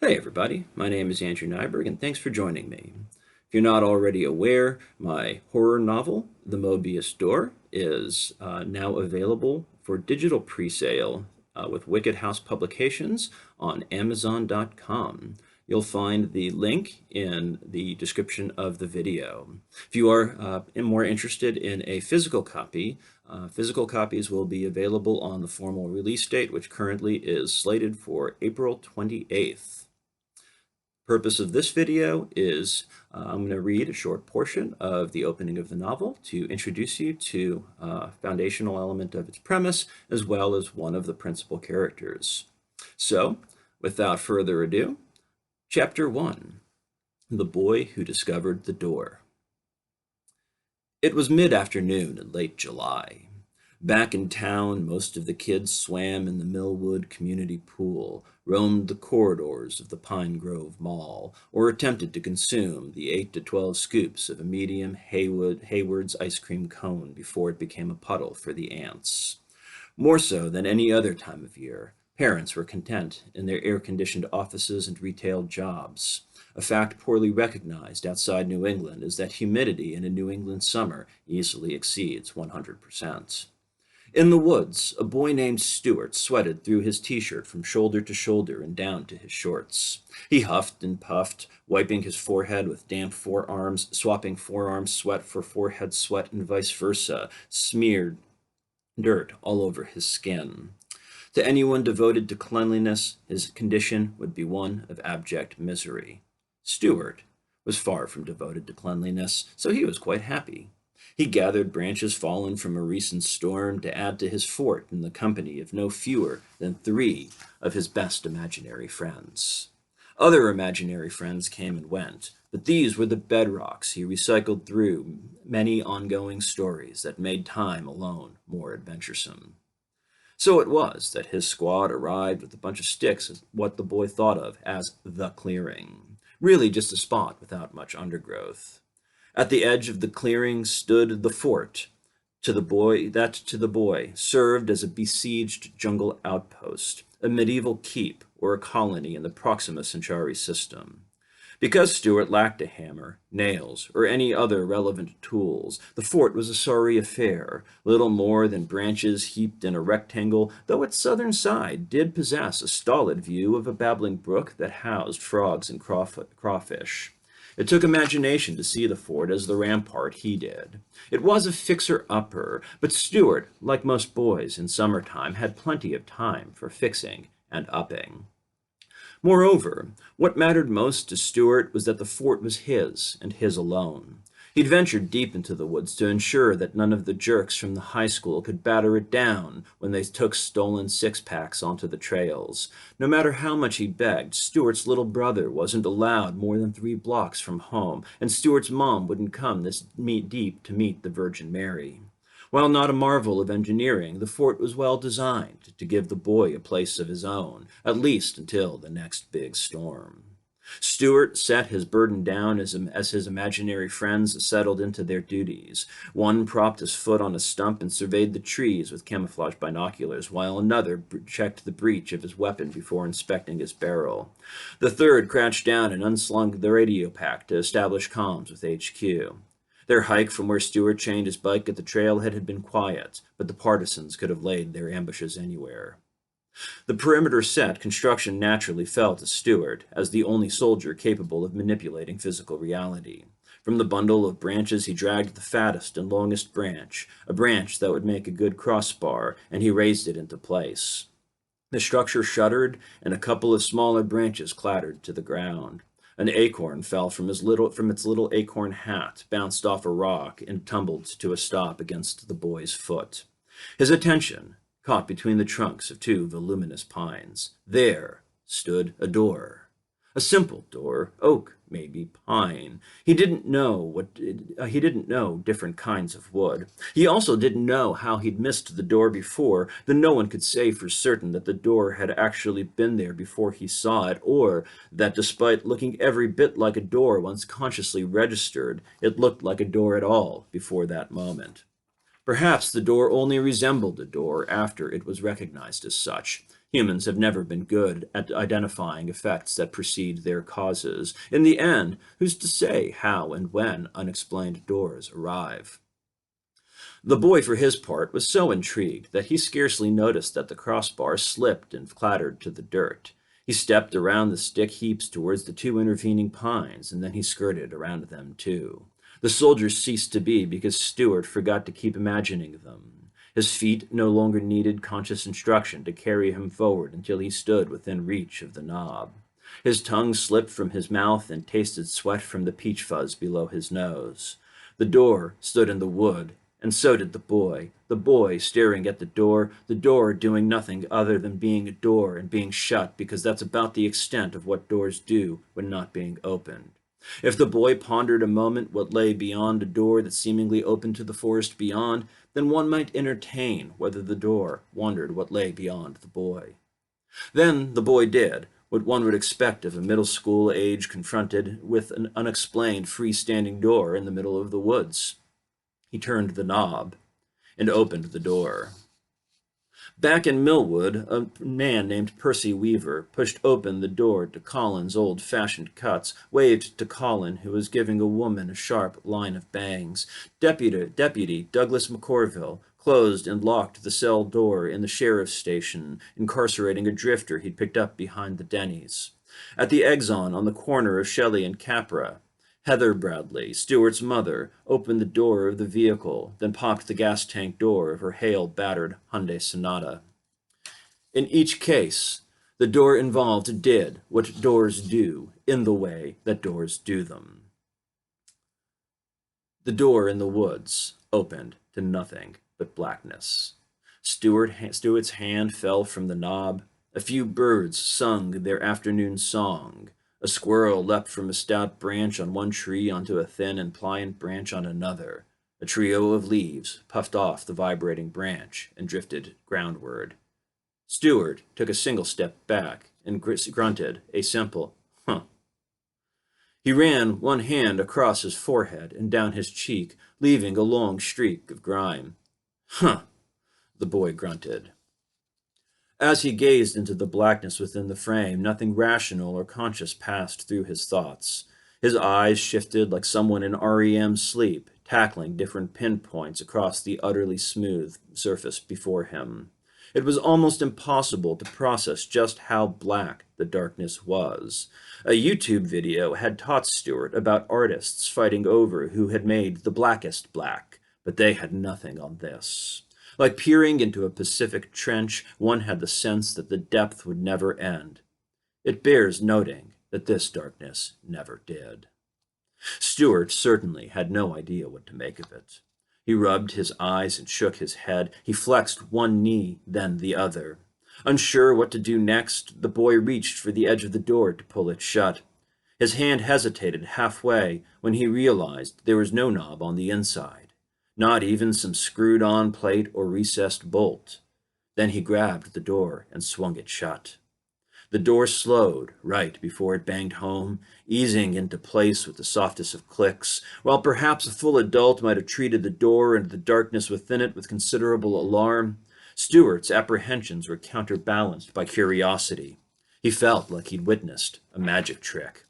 Hey everybody, my name is Andrew Nyberg and thanks for joining me. If you're not already aware, my horror novel, The Mobius Door, is now available for digital presale with Wicked House Publications on Amazon.com. You'll find the link in the description of the video. If you are more interested in a physical copies will be available on the formal release date, which currently is slated for April 28th. Purpose of this video is I'm going to read a short portion of the opening of the novel to introduce you to a foundational element of its premise, as well as one of the principal characters. So, without further ado, Chapter 1, The Boy Who Discovered the Door. It was mid-afternoon in late July. Back in town, most of the kids swam in the Millwood community pool, roamed the corridors of the Pine Grove Mall, or attempted to consume the 8 to 12 scoops of a medium Hayward's ice cream cone before it became a puddle for the ants. More so than any other time of year, parents were content in their air-conditioned offices and retail jobs. A fact poorly recognized outside New England is that humidity in a New England summer easily exceeds 100%. In the woods, a boy named Stuart sweated through his t-shirt from shoulder to shoulder and down to his shorts. He huffed and puffed, wiping his forehead with damp forearms, swapping forearm sweat for forehead sweat and vice versa, smeared dirt all over his skin. To anyone devoted to cleanliness, his condition would be one of abject misery. Stuart was far from devoted to cleanliness, so he was quite happy. He gathered branches fallen from a recent storm to add to his fort in the company of no fewer than 3 of his best imaginary friends. Other imaginary friends came and went, but these were the bedrocks he recycled through many ongoing stories that made time alone more adventuresome. So it was that his squad arrived with a bunch of sticks at what the boy thought of as the clearing, really just a spot without much undergrowth. At the edge of the clearing stood the fort, to the boy served as a besieged jungle outpost, a medieval keep or a colony in the Proxima Centauri system. Because Stuart lacked a hammer, nails, or any other relevant tools, the fort was a sorry affair, little more than branches heaped in a rectangle, though its southern side did possess a stolid view of a babbling brook that housed frogs and crawfish. It took imagination to see the fort as the rampart he did. It was a fixer-upper, but Stuart, like most boys in summertime, had plenty of time for fixing and upping. Moreover, what mattered most to Stuart was that the fort was his, and his alone. He'd ventured deep into the woods to ensure that none of the jerks from the high school could batter it down when they took stolen six-packs onto the trails. No matter how much he begged, Stuart's little brother wasn't allowed more than 3 blocks from home, and Stuart's mom wouldn't come this deep to meet the Virgin Mary. While not a marvel of engineering, the fort was well designed to give the boy a place of his own, at least until the next big storm. Stuart set his burden down as his imaginary friends settled into their duties. One propped his foot on a stump and surveyed the trees with camouflage binoculars, while another checked the breech of his weapon before inspecting his barrel. The third crouched down and unslung the radio pack to establish comms with HQ. Their hike from where Stuart chained his bike at the trailhead had been quiet, but the partisans could have laid their ambushes anywhere. The perimeter set, construction naturally fell to Stuart as the only soldier capable of manipulating physical reality. From the bundle of branches he dragged the fattest and longest branch, a branch that would make a good crossbar, and he raised it into place. The structure shuddered, and a couple of smaller branches clattered to the ground. An acorn fell from its little acorn hat, bounced off a rock, and tumbled to a stop against the boy's foot. His attention caught between the trunks of 2 voluminous pines. There stood a door. A simple door, oak, maybe pine. He didn't know different kinds of wood. He also didn't know how he'd missed the door before, though no one could say for certain that the door had actually been there before he saw it, or that despite looking every bit like a door once consciously registered, it looked like a door at all before that moment. Perhaps the door only resembled a door after it was recognized as such. Humans have never been good at identifying effects that precede their causes. In the end, who's to say how and when unexplained doors arrive? The boy, for his part, was so intrigued that he scarcely noticed that the crossbar slipped and clattered to the dirt. He stepped around the stick heaps towards the two intervening pines, and then he skirted around them too. The soldiers ceased to be because Stuart forgot to keep imagining them. His feet no longer needed conscious instruction to carry him forward until he stood within reach of the knob. His tongue slipped from his mouth and tasted sweat from the peach fuzz below his nose. The door stood in the wood, and so did the boy staring at the door doing nothing other than being a door and being shut because that's about the extent of what doors do when not being opened. If the boy pondered a moment what lay beyond a door that seemingly opened to the forest beyond, then one might entertain whether the door wondered what lay beyond the boy. Then the boy did what one would expect of a middle school age confronted with an unexplained freestanding door in the middle of the woods. He turned the knob and opened the door. Back in Millwood, a man named Percy Weaver pushed open the door to Colin's old-fashioned cuts, waved to Colin, who was giving a woman a sharp line of bangs. Deputy Douglas McCorville closed and locked the cell door in the sheriff's station, incarcerating a drifter he'd picked up behind the Denny's. At the Exxon on the corner of Shelley and Capra, Heather Bradley, Stuart's mother, opened the door of the vehicle, then popped the gas tank door of her hail-battered Hyundai Sonata. In each case, the door involved did what doors do in the way that doors do them. The door in the woods opened to nothing but blackness. Stuart's hand fell from the knob. A few birds sung their afternoon song. A squirrel leapt from a stout branch on one tree onto a thin and pliant branch on another. A trio of leaves puffed off the vibrating branch and drifted groundward. Stuart took a single step back and grunted a simple, "Huh." He ran one hand across his forehead and down his cheek, leaving a long streak of grime. "Huh," the boy grunted. As he gazed into the blackness within the frame, nothing rational or conscious passed through his thoughts. His eyes shifted like someone in REM sleep, tackling different pinpoints across the utterly smooth surface before him. It was almost impossible to process just how black the darkness was. A YouTube video had taught Stuart about artists fighting over who had made the blackest black, but they had nothing on this. Like peering into a Pacific trench, one had the sense that the depth would never end. It bears noting that this darkness never did. Stuart certainly had no idea what to make of it. He rubbed his eyes and shook his head. He flexed one knee, then the other. Unsure what to do next, the boy reached for the edge of the door to pull it shut. His hand hesitated halfway when he realized there was no knob on the inside. Not even some screwed-on plate or recessed bolt. Then he grabbed the door and swung it shut. The door slowed right before it banged home, easing into place with the softest of clicks. While perhaps a full adult might have treated the door and the darkness within it with considerable alarm, Stuart's apprehensions were counterbalanced by curiosity. He felt like he'd witnessed a magic trick.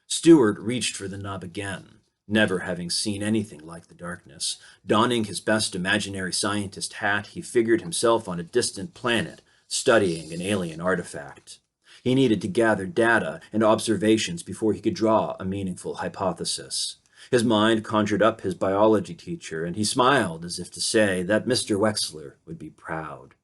Stuart reached for the knob again, never having seen anything like the darkness. Donning his best imaginary scientist hat, he figured himself on a distant planet, studying an alien artifact. He needed to gather data and observations before he could draw a meaningful hypothesis. His mind conjured up his biology teacher, and he smiled as if to say that Mr. Wexler would be proud.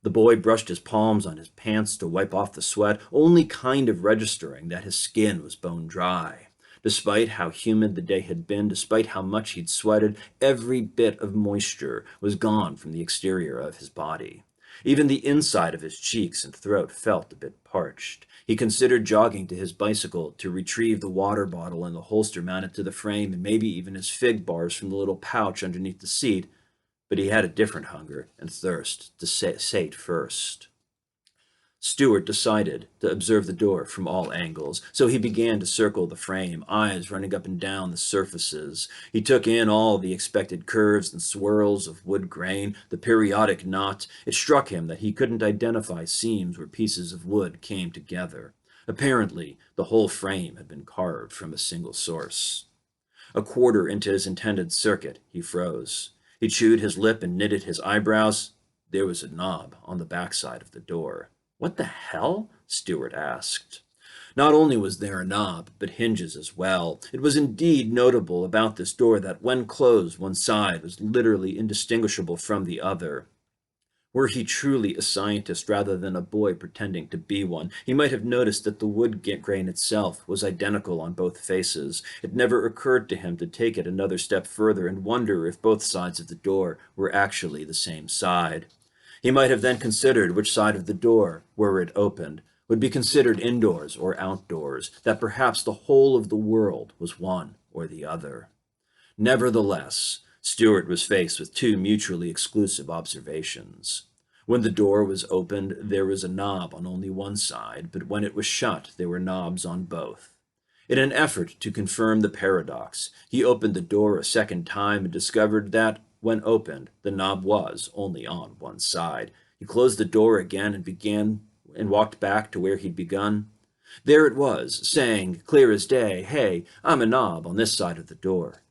The boy brushed his palms on his pants to wipe off the sweat, only kind of registering that his skin was bone dry. Despite how humid the day had been, despite how much he'd sweated, every bit of moisture was gone from the exterior of his body. Even the inside of his cheeks and throat felt a bit parched. He considered jogging to his bicycle to retrieve the water bottle and the holster mounted to the frame and maybe even his fig bars from the little pouch underneath the seat, but he had a different hunger and thirst to sate first. Stuart decided to observe the door from all angles, so he began to circle the frame, eyes running up and down the surfaces. He took in all the expected curves and swirls of wood grain, the periodic knot. It struck him that he couldn't identify seams where pieces of wood came together. Apparently, the whole frame had been carved from a single source. A quarter into his intended circuit, he froze. He chewed his lip and knitted his eyebrows. There was a knob on the backside of the door. What the hell? Stuart asked. Not only was there a knob, but hinges as well. It was indeed notable about this door that when closed, one side was literally indistinguishable from the other. Were he truly a scientist rather than a boy pretending to be one, he might have noticed that the wood grain itself was identical on both faces. It never occurred to him to take it another step further and wonder if both sides of the door were actually the same side. He might have then considered which side of the door, were it opened, would be considered indoors or outdoors, that perhaps the whole of the world was one or the other. Nevertheless, Stuart was faced with two mutually exclusive observations. When the door was opened, there was a knob on only one side, but when it was shut, there were knobs on both. In an effort to confirm the paradox, he opened the door a second time and discovered that, when opened, the knob was only on one side. He closed the door again and walked back to where he'd begun. There it was, saying, clear as day, "Hey, I'm a knob on this side of the door."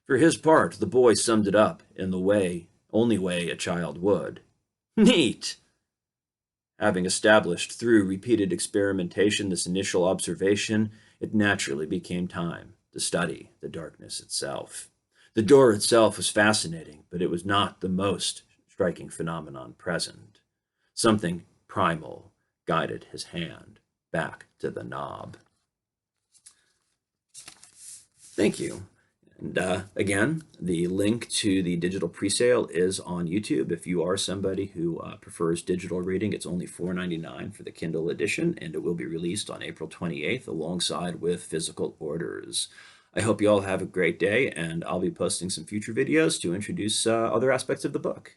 For his part, the boy summed it up in the only way a child would. Neat! Having established through repeated experimentation this initial observation, it naturally became time to study the darkness itself. The door itself was fascinating, but it was not the most striking phenomenon present. Something primal guided his hand back to the knob. Thank you. And again, the link to the digital presale is on YouTube. If you are somebody who prefers digital reading, it's only $4.99 for the Kindle edition, and it will be released on April 28th alongside with physical orders. I hope you all have a great day, and I'll be posting some future videos to introduce other aspects of the book.